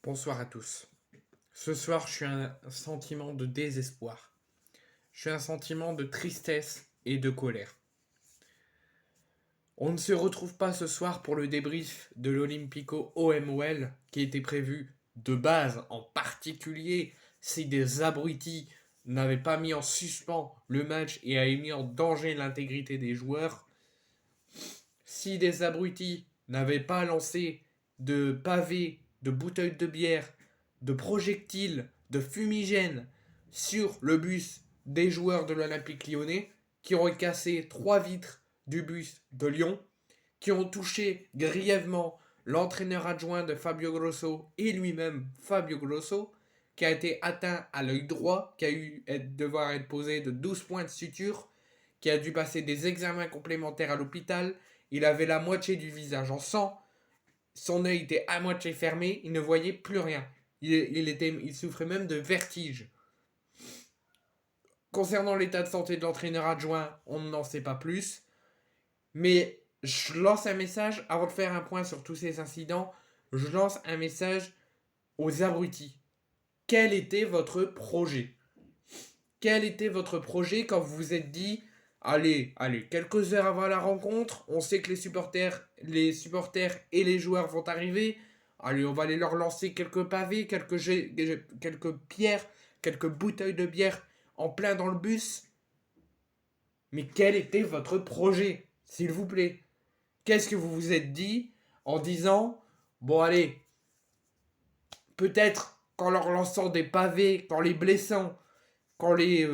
Bonsoir à tous. Ce soir, je suis un sentiment de désespoir. Je suis un sentiment de tristesse et de colère. On ne se retrouve pas ce soir pour le débrief de l'Olympico OMOL qui était prévu de base, en particulier si des abrutis n'avaient pas mis en suspens le match et avaient mis en danger l'intégrité des joueurs. Si des abrutis n'avaient pas lancé de pavés, de bouteilles de bière, de projectiles, de fumigènes sur le bus des joueurs de l'Olympique lyonnais, qui ont cassé 3 vitres du bus de Lyon, qui ont touché grièvement l'entraîneur adjoint de Fabio Grosso et lui-même Fabio Grosso, qui a été atteint à l'œil droit, qui a eu devoir être posé de 12 points de suture, qui a dû passer des examens complémentaires à l'hôpital. Il avait la moitié du visage en sang, son œil était à moitié fermé, il ne voyait plus rien. Il souffrait même de vertige. Concernant l'état de santé de l'entraîneur adjoint, on n'en sait pas plus. Mais je lance un message, avant de faire un point sur tous ces incidents, je lance un message aux abrutis. Quel était votre projet? Quel était votre projet quand vous vous êtes dit, allez, quelques heures avant la rencontre, on sait que les supporters et les joueurs vont arriver. Allez, on va aller leur lancer quelques pavés, quelques pierres, quelques bouteilles de bière en plein dans le bus. Mais quel était votre projet, s'il vous plaît? Qu'est-ce que vous vous êtes dit en disant, bon allez, peut-être qu'en leur lançant des pavés, qu'en les blessant, qu'en les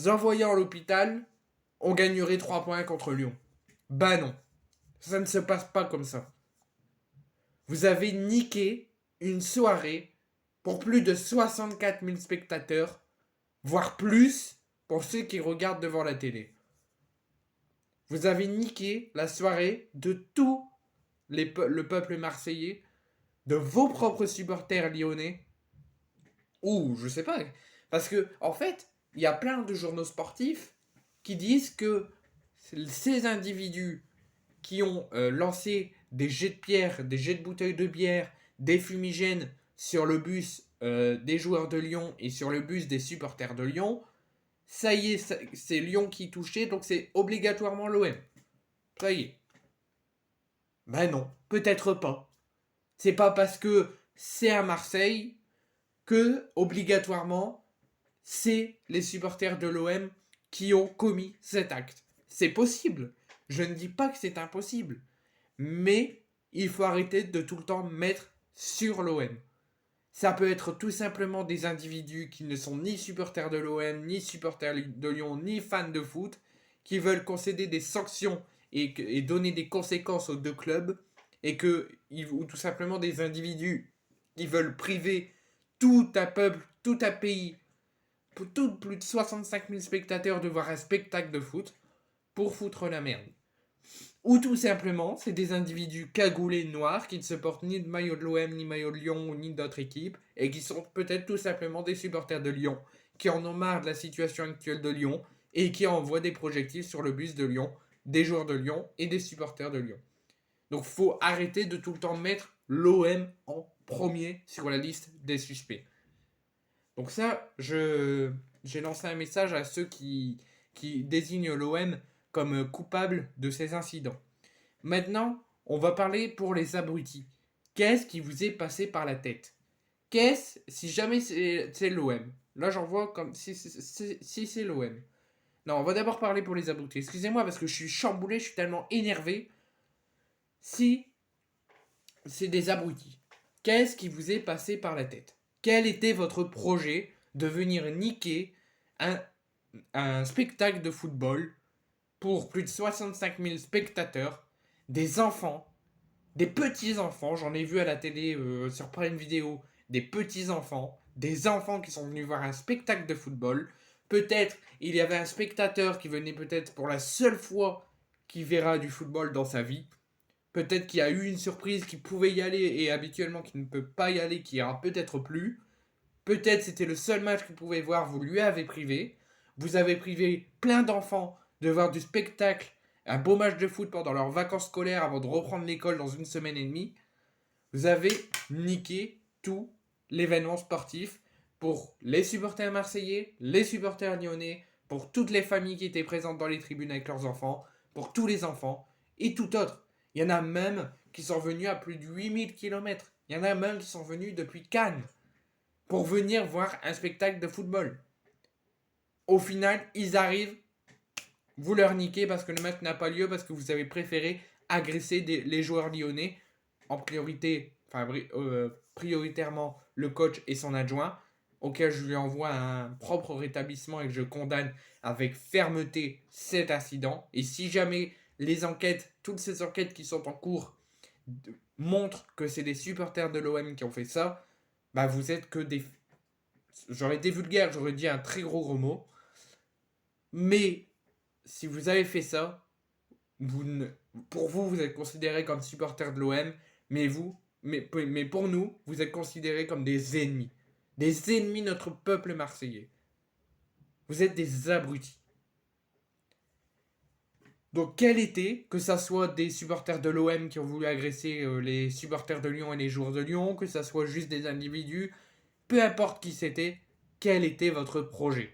envoyant à l'hôpital, on gagnerait 3 points contre Lyon. Bah non, ça ne se passe pas comme ça. Vous avez niqué une soirée pour plus de 64 000 spectateurs, voire plus pour ceux qui regardent devant la télé. Vous avez niqué la soirée de tout le peuple marseillais, de vos propres supporters lyonnais, ou je sais pas. Parce que, en fait, il y a plein de journaux sportifs qui disent que ces individus qui ont lancé des jets de pierre, des jets de bouteilles de bière, des fumigènes sur le bus des joueurs de Lyon et sur le bus des supporters de Lyon, ça y est, c'est Lyon qui touchait, donc c'est obligatoirement l'OM. Ça y est. Ben non, peut-être pas. C'est pas parce que c'est à Marseille que, obligatoirement, c'est les supporters de l'OM qui ont commis cet acte. C'est possible. Je ne dis pas que c'est impossible. Mais il faut arrêter de tout le temps mettre sur l'OM. Ça peut être tout simplement des individus qui ne sont ni supporters de l'OM, ni supporters de Lyon, ni fans de foot, qui veulent concéder des sanctions et donner des conséquences aux deux clubs, ou tout simplement des individus qui veulent priver tout un peuple, tout un pays, pour plus de 65 000 spectateurs de voir un spectacle de foot pour foutre la merde. Ou tout simplement, c'est des individus cagoulés noirs qui ne se portent ni de maillot de l'OM, ni maillot de Lyon, ni d'autres équipes, et qui sont peut-être tout simplement des supporters de Lyon, qui en ont marre de la situation actuelle de Lyon, et qui envoient des projectiles sur le bus de Lyon, des joueurs de Lyon et des supporters de Lyon. Donc faut arrêter de tout le temps mettre l'OM en premier sur la liste des suspects. Donc ça, j'ai lancé un message à ceux qui désignent l'OM comme coupable de ces incidents. Maintenant, on va parler pour les abrutis. Qu'est-ce qui vous est passé par la tête? Si jamais c'est l'OM? Là, j'en vois comme si c'est l'OM. Non, on va d'abord parler pour les abrutis. Excusez-moi parce que je suis chamboulé, je suis tellement énervé. Si c'est des abrutis, qu'est-ce qui vous est passé par la tête? Quel était votre projet de venir niquer un, un spectacle de football pour plus de 65 000 spectateurs, des enfants, des petits-enfants, j'en ai vu à la télé sur Prime Vidéo, des petits-enfants, des enfants qui sont venus voir un spectacle de football. Peut-être il y avait un spectateur qui venait peut-être pour la seule fois qu'il verra du football dans sa vie. Peut-être qu'il y a eu une surprise qui pouvait y aller et habituellement qui ne peut pas y aller, qui ira peut-être plus. Peut-être c'était le seul match qu'il pouvait voir, vous lui avez privé. Vous avez privé plein d'enfants de voir du spectacle, un beau match de foot pendant leurs vacances scolaires avant de reprendre l'école dans une semaine et demie. Vous avez niqué tout l'événement sportif pour les supporters marseillais, les supporters lyonnais, pour toutes les familles qui étaient présentes dans les tribunes avec leurs enfants, pour tous les enfants et tout autre. Il y en a même qui sont venus à plus de 8 000 km. Il y en a même qui sont venus depuis Cannes pour venir voir un spectacle de football. Au final, ils arrivent, vous leur niquez parce que le match n'a pas lieu, parce que vous avez préféré agresser les joueurs lyonnais, en priorité, prioritairement le coach et son adjoint, auquel je lui envoie un propre rétablissement et que je condamne avec fermeté cet incident. Et si jamais les enquêtes, toutes ces enquêtes qui sont en cours, montrent que c'est des supporters de l'OM qui ont fait ça, bah vous êtes que des... J'aurais été vulgaire, j'aurais dit un très gros mot. Mais si vous avez fait ça, pour vous, vous êtes considérés comme supporters de l'OM, mais pour nous, vous êtes considérés comme des ennemis. Des ennemis de notre peuple marseillais. Vous êtes des abrutis. Donc quel était, que ça soit des supporters de l'OM qui ont voulu agresser les supporters de Lyon et les joueurs de Lyon, que ça soit juste des individus, peu importe qui c'était, quel était votre projet?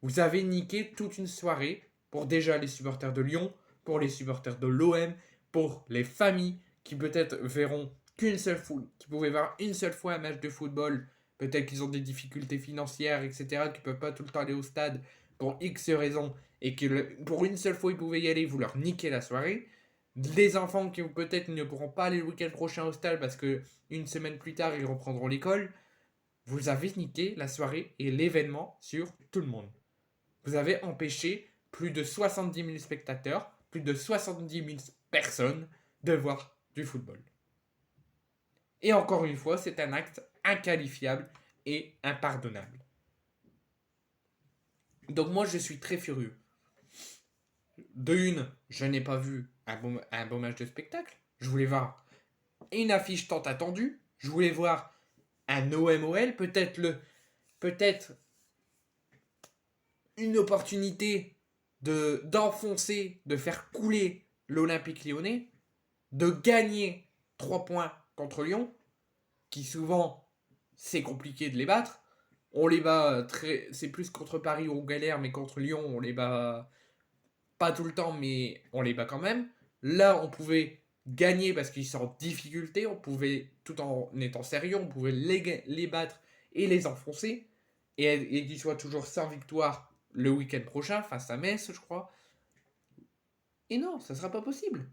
Vous avez niqué toute une soirée pour déjà les supporters de Lyon, pour les supporters de l'OM, pour les familles qui peut-être verront qu'une seule fois, qui pouvaient voir une seule fois un match de football, peut-être qu'ils ont des difficultés financières, etc., qui ne peuvent pas tout le temps aller au stade pour X raisons, et que pour une seule fois ils pouvaient y aller, vous leur niquez la soirée. Les enfants qui peut-être ne pourront pas aller le week-end prochain au stade parce que une semaine plus tard ils reprendront l'école. Vous avez niqué la soirée et l'événement sur tout le monde. Vous avez empêché plus de 70 000 spectateurs, plus de 70 000 personnes de voir du football. Et encore une fois, c'est un acte inqualifiable et impardonnable. Donc moi, je suis très furieux. De une, je n'ai pas vu un beau match de spectacle. Je voulais voir une affiche tant attendue. Je voulais voir un OMOL, peut-être une opportunité d'enfoncer, de faire couler l'Olympique lyonnais, de gagner 3 points contre Lyon, qui souvent c'est compliqué de les battre. On les bat c'est plus contre Paris où on galère, mais contre Lyon on les bat pas tout le temps, mais on les bat quand même. Là on pouvait gagner parce qu'ils sont en difficulté, on pouvait, tout en étant sérieux, on pouvait les battre et les enfoncer, et qu'ils soient toujours sans victoire le week-end prochain face à Metz, je crois. Et non, ça sera pas possible.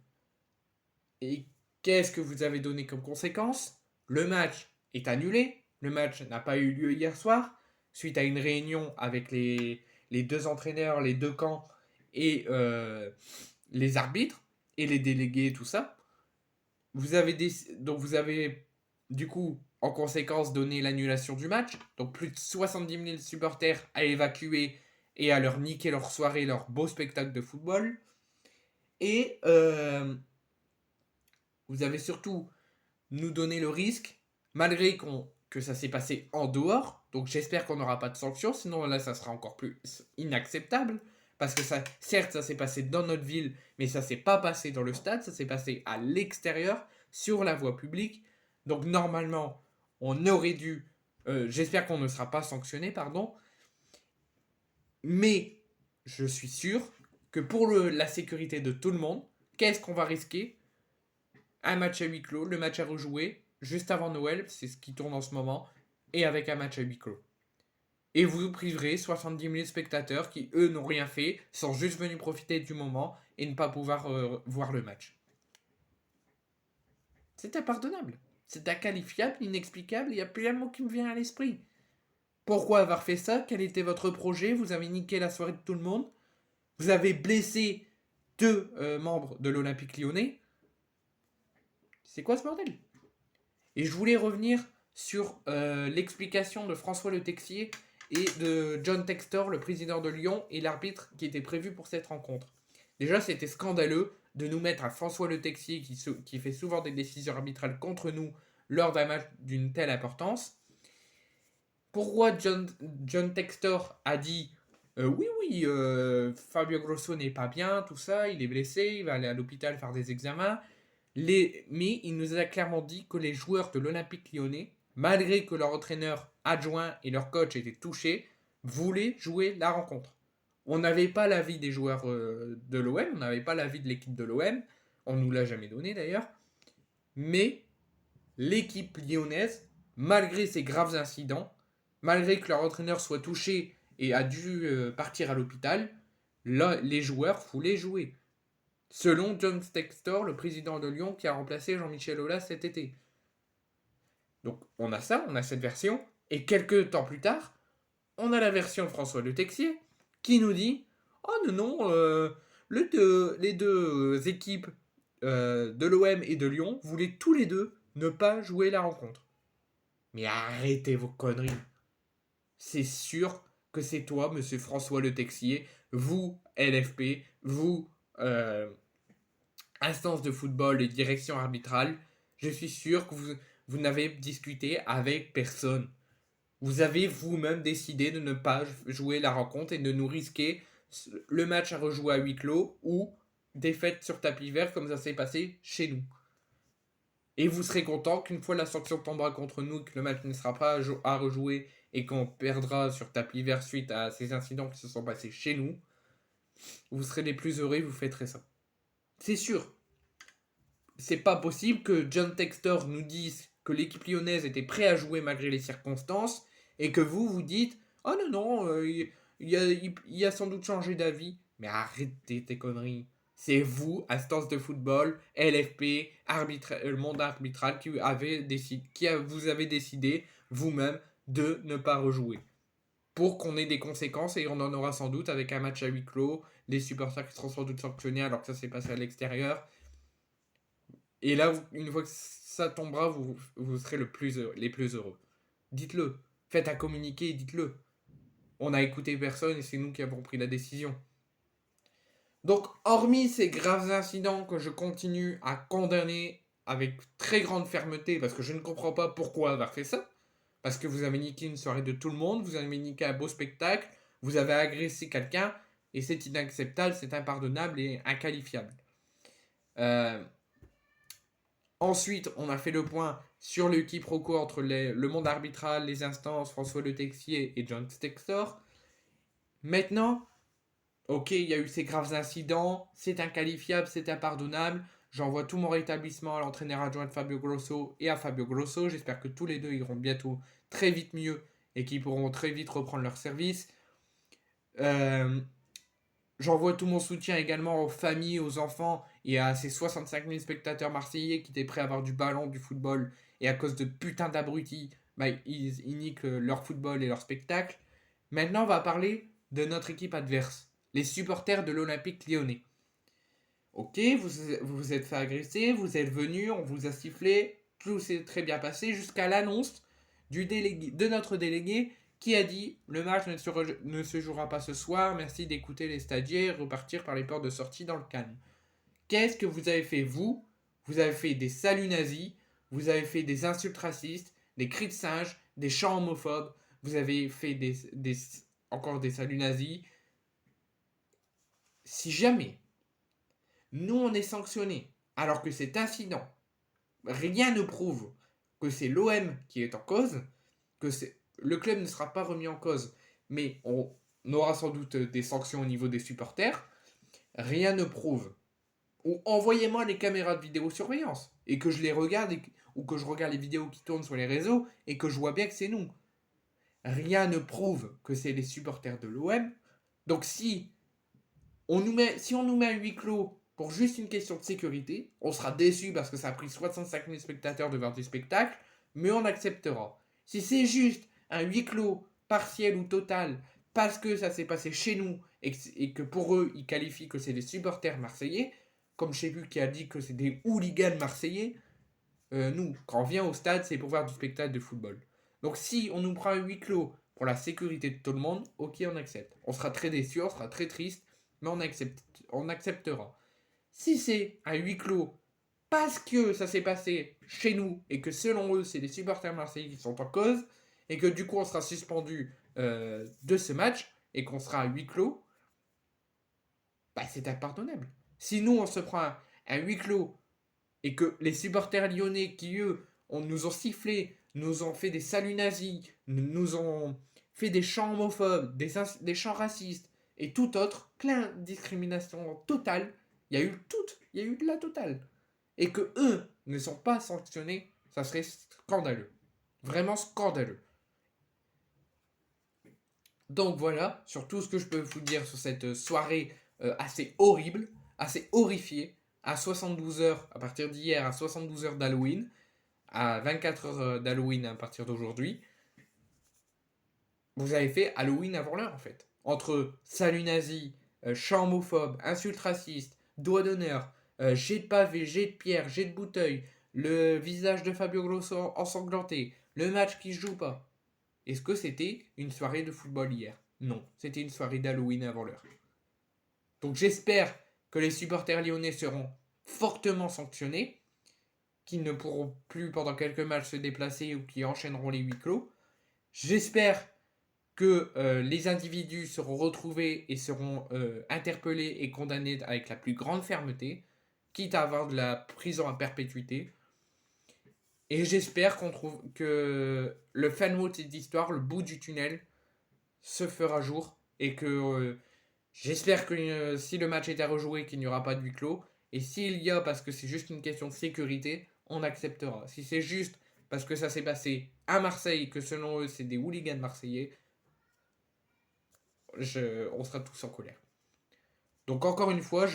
Et qu'est-ce que vous avez donné comme conséquence? Le match est annulé. Le match n'a pas eu lieu hier soir, suite à une réunion avec les deux entraîneurs, les deux camps et les arbitres et les délégués, tout ça. Donc vous avez du coup en conséquence donné l'annulation du match. Donc plus de 70 000 supporters à évacuer et à leur niquer leur soirée, leur beau spectacle de football. Et vous avez surtout nous donné le risque, malgré que ça s'est passé en dehors. Donc j'espère qu'on n'aura pas de sanctions, sinon là ça sera encore plus inacceptable. Parce que ça, certes, ça s'est passé dans notre ville, mais ça s'est pas passé dans le stade, ça s'est passé à l'extérieur, sur la voie publique. Donc normalement, on aurait dû, j'espère qu'on ne sera pas sanctionné, pardon. Mais je suis sûr que pour la sécurité de tout le monde, qu'est-ce qu'on va risquer? Un match à huis clos, le match à rejouer, juste avant Noël, c'est ce qui tourne en ce moment, et avec un match à huis clos. Et vous priverez 70 000 spectateurs qui, eux, n'ont rien fait, sont juste venus profiter du moment et ne pas pouvoir voir le match. C'est impardonnable. C'est inqualifiable, inexplicable, il n'y a plus un mot qui me vient à l'esprit. Pourquoi avoir fait ça? Quel était votre projet? Vous avez niqué la soirée de tout le monde. Vous avez blessé 2 membres de l'Olympique lyonnais. C'est quoi ce bordel? Et je voulais revenir sur l'explication de François Le Texier et de John Textor, le président de Lyon, et l'arbitre qui était prévu pour cette rencontre. Déjà, c'était scandaleux de nous mettre à François Le Texier, qui fait souvent des décisions arbitrales contre nous lors d'un match d'une telle importance. Pourquoi John Textor a dit oui, Fabio Grosso n'est pas bien, tout ça, il est blessé, il va aller à l'hôpital faire des examens. Mais il nous a clairement dit que les joueurs de l'Olympique lyonnais, malgré que leur entraîneur adjoint et leur coach étaient touchés, voulaient jouer la rencontre. On n'avait pas l'avis des joueurs de l'OM, on n'avait pas l'avis de l'équipe de l'OM, on nous l'a jamais donné d'ailleurs, mais l'équipe lyonnaise, malgré ces graves incidents, malgré que leur entraîneur soit touché et a dû partir à l'hôpital, là, les joueurs voulaient jouer. Selon John Textor, le président de Lyon, qui a remplacé Jean-Michel Aulas cet été. Donc on a ça, on a cette version, et quelques temps plus tard, on a la version de François Le Texier, qui nous dit « Oh non, non, les deux équipes de l'OM et de Lyon voulaient tous les deux ne pas jouer la rencontre. » Mais arrêtez vos conneries. C'est sûr que c'est toi, monsieur François Le Texier, vous, LFP, vous, instance de football et direction arbitrale, je suis sûr que vous n'avez discuté avec personne. Vous avez vous-même décidé de ne pas jouer la rencontre et de nous risquer le match à rejouer à huis clos ou défaite sur tapis vert comme ça s'est passé chez nous. Et vous serez content qu'une fois la sanction tombera contre nous, que le match ne sera pas à rejouer et qu'on perdra sur tapis vert suite à ces incidents qui se sont passés chez nous, vous serez les plus heureux et vous fêterez ça. C'est sûr. C'est pas possible que John Textor nous dise que l'équipe lyonnaise était prête à jouer malgré les circonstances et que vous dites « Oh non, non, il a sans doute changé d'avis. » Mais arrêtez tes conneries. C'est vous, instance de football, LFP, le monde arbitral, qui vous avez décidé vous-même de ne pas rejouer. Pour qu'on ait des conséquences, et on en aura sans doute avec un match à huis clos, les supporters qui seront sans doute sanctionnés alors que ça s'est passé à l'extérieur. Et là, une fois que ça tombera, vous serez les plus heureux. Dites-le. Faites un communiqué et dites-le. On n'a écouté personne et c'est nous qui avons pris la décision. Donc, hormis ces graves incidents que je continue à condamner avec très grande fermeté, parce que je ne comprends pas pourquoi avoir fait ça, parce que vous avez niqué une soirée de tout le monde, vous avez niqué un beau spectacle, vous avez agressé quelqu'un, et c'est inacceptable, c'est impardonnable et inqualifiable. Ensuite, on a fait le point sur le quiproquo entre le monde arbitral, les instances, François Le Texier et John Textor. Maintenant, ok, il y a eu ces graves incidents, c'est inqualifiable, c'est impardonnable. J'envoie tout mon rétablissement à l'entraîneur adjoint de Fabio Grosso et à Fabio Grosso. J'espère que tous les deux iront bientôt très vite mieux et qu'ils pourront très vite reprendre leur service. J'envoie tout mon soutien également aux familles, aux enfants et à ces 65 000 spectateurs marseillais qui étaient prêts à avoir du ballon, du football, et à cause de putain d'abrutis, ils niquent leur football et leur spectacle. Maintenant, on va parler de notre équipe adverse, les supporters de l'Olympique lyonnais. Ok, vous vous êtes fait agresser, vous êtes venus, on vous a sifflé, tout s'est très bien passé jusqu'à l'annonce de notre délégué qui a dit « Le match ne se jouera pas ce soir, merci d'écouter les stagiaires et repartir par les portes de sortie dans le calme. » Qu'est-ce que vous avez fait, vous ? Vous avez fait des saluts nazis, vous avez fait des insultes racistes, des cris de singe, des chants homophobes, vous avez fait encore des saluts nazis. Si jamais nous on est sanctionnés alors que cet incident, rien ne prouve que c'est l'OM qui est en cause, que le club ne sera pas remis en cause, mais on aura sans doute des sanctions au niveau des supporters, rien ne prouve. Ou envoyez-moi les caméras de vidéosurveillance et que je les regarde ou que je regarde les vidéos qui tournent sur les réseaux et que je vois bien que c'est nous. Rien ne prouve que c'est les supporters de l'OM. Donc si on nous met à huis clos pour juste une question de sécurité, on sera déçu parce que ça a pris 65 000 spectateurs de voir du spectacle, mais on acceptera. Si c'est juste un huis clos partiel ou total parce que ça s'est passé chez nous et que pour eux, ils qualifient que c'est des supporters marseillais, comme je sais plus qui a dit que c'est des hooligans marseillais, nous, quand on vient au stade, c'est pour voir du spectacle de football. Donc si on nous prend un huis clos pour la sécurité de tout le monde, ok, on accepte. On sera très déçus, on sera très triste, mais on acceptera. Si c'est un huis clos parce que ça s'est passé chez nous et que selon eux, c'est les supporters marseillais qui sont en cause, et que du coup on sera suspendu de ce match et qu'on sera à huis clos, bah c'est impardonnable. Si nous on se prend un huis clos et que les supporters lyonnais qui, eux, nous ont sifflé, nous ont fait des saluts nazis, nous ont fait des chants homophobes, des chants racistes, et tout autre, plein de discrimination totale, il y a eu de la totale. Et que eux ne sont pas sanctionnés, ça serait scandaleux. Vraiment scandaleux. Donc voilà, sur tout ce que je peux vous dire sur cette soirée assez horrible, assez horrifiée, à 72 heures, à partir d'hier, à 72 heures d'Halloween, à 24 heures d'Halloween à partir d'aujourd'hui. Vous avez fait Halloween avant l'heure en fait. Entre salut nazi, chant homophobe, insultes racistes, doigt d'honneur, jet de pavé, jet de pierre, jet de bouteille, le visage de Fabio Grosso ensanglanté, le match qui se joue pas. Est-ce que c'était une soirée de football hier? Non, c'était une soirée d'Halloween avant l'heure. Donc j'espère que les supporters lyonnais seront fortement sanctionnés, qu'ils ne pourront plus pendant quelques matchs se déplacer ou qui enchaîneront les huis clos. J'espère que les individus seront retrouvés et seront interpellés et condamnés avec la plus grande fermeté, quitte à avoir de la prison à perpétuité. Et j'espère qu'on trouve que le fan mot de cette histoire, le bout du tunnel, se fera jour et que j'espère que si le match est à rejouer, qu'il n'y aura pas de huis clos. Et s'il y a, parce que c'est juste une question de sécurité, on acceptera. Si c'est juste parce que ça s'est passé à Marseille, que selon eux c'est des hooligans marseillais, on sera tous en colère. Donc encore une fois,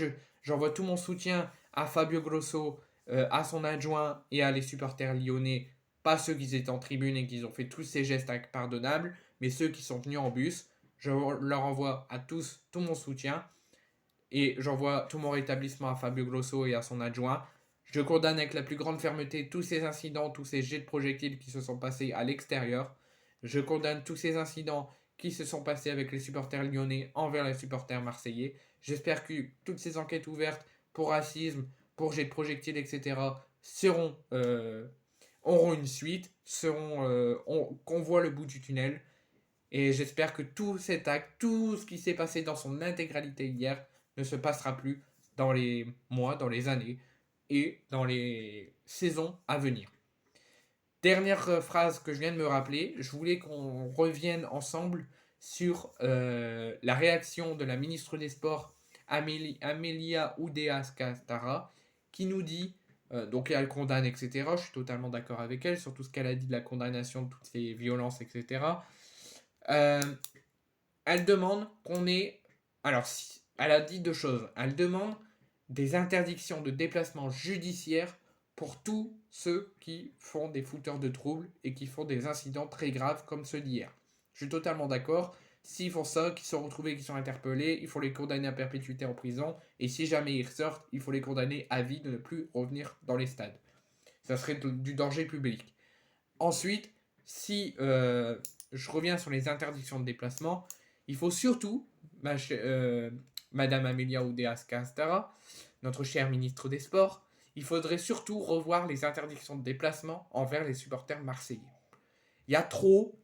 j'envoie tout mon soutien à Fabio Grosso, à son adjoint et à les supporters lyonnais, pas ceux qui étaient en tribune et qui ont fait tous ces gestes impardonnables, mais ceux qui sont venus en bus. Je leur envoie à tous tout mon soutien et j'envoie tout mon rétablissement à Fabio Grosso et à son adjoint. Je condamne avec la plus grande fermeté tous ces incidents, tous ces jets de projectiles qui se sont passés à l'extérieur. Je condamne tous ces incidents qui se sont passés avec les supporters lyonnais envers les supporters marseillais. J'espère que toutes ces enquêtes ouvertes pour racisme, pour jet de projectiles, etc. Auront une suite, qu'on voit le bout du tunnel. Et j'espère que tout cet acte, tout ce qui s'est passé dans son intégralité hier, ne se passera plus dans les mois, dans les années et dans les saisons à venir. Dernière phrase que je viens de me rappeler, je voulais qu'on revienne ensemble sur la réaction de la ministre des Sports, Amelia Oudéa-Castéra, qui nous dit, donc elle condamne, etc. Je suis totalement d'accord avec elle sur tout ce qu'elle a dit de la condamnation de toutes ces violences, etc. Elle demande qu'on ait... Alors, elle a dit deux choses. Elle demande des interdictions de déplacement judiciaire pour tous ceux qui font des fouteurs de troubles et qui font des incidents très graves comme ceux d'hier. Je suis totalement d'accord. S'ils font ça, qu'ils sont retrouvés, qu'ils sont interpellés, il faut les condamner à perpétuité en prison. Et si jamais ils ressortent, il faut les condamner à vie de ne plus revenir dans les stades. Ça serait du danger public. Ensuite, si je reviens sur les interdictions de déplacement, il faut surtout, Madame Amelia Oudéa-Castéra, notre chère ministre des Sports, il faudrait surtout revoir les interdictions de déplacement envers les supporters marseillais. Il y a trop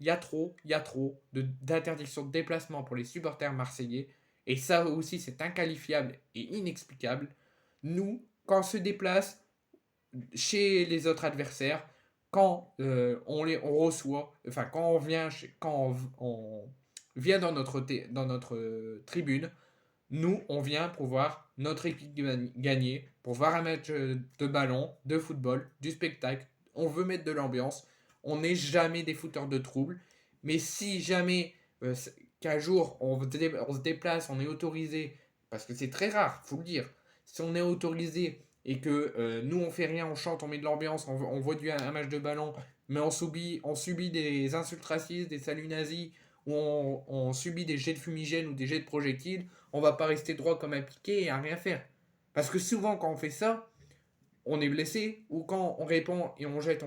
d'interdictions de déplacement pour les supporters marseillais, et ça aussi c'est inqualifiable et inexplicable. Nous, quand on se déplace chez les autres adversaires, quand on reçoit, enfin quand on vient, quand on vient dans notre tribune, nous, on vient pour voir notre équipe gagner, pour voir un match de ballon, de football, du spectacle. On veut mettre de l'ambiance. On n'est jamais des fouteurs de troubles. Mais si jamais qu'un jour on se déplace, on est autorisé, parce que c'est très rare, faut le dire, si on est autorisé et que nous on fait rien, on chante, on met de l'ambiance, on voit un match de ballon, mais on subit des insultes racistes, des saluts nazis, ou on subit des jets de fumigène ou des jets de projectiles, on va pas rester droit comme un piquet et à rien faire. Parce que souvent quand on fait ça, on est blessé, ou quand on répond et on jette,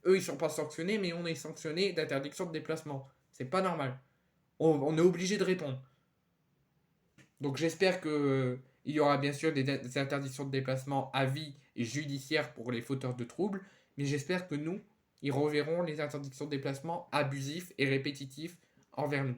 eux ils sont pas sanctionnés, mais on est sanctionné d'interdiction de déplacement. C'est pas normal. On est obligé de répondre. Donc j'espère que il y aura bien sûr des interdictions de déplacement à vie et judiciaires pour les fauteurs de troubles, mais j'espère que nous, ils reverront les interdictions de déplacement abusifs et répétitifs envers nous.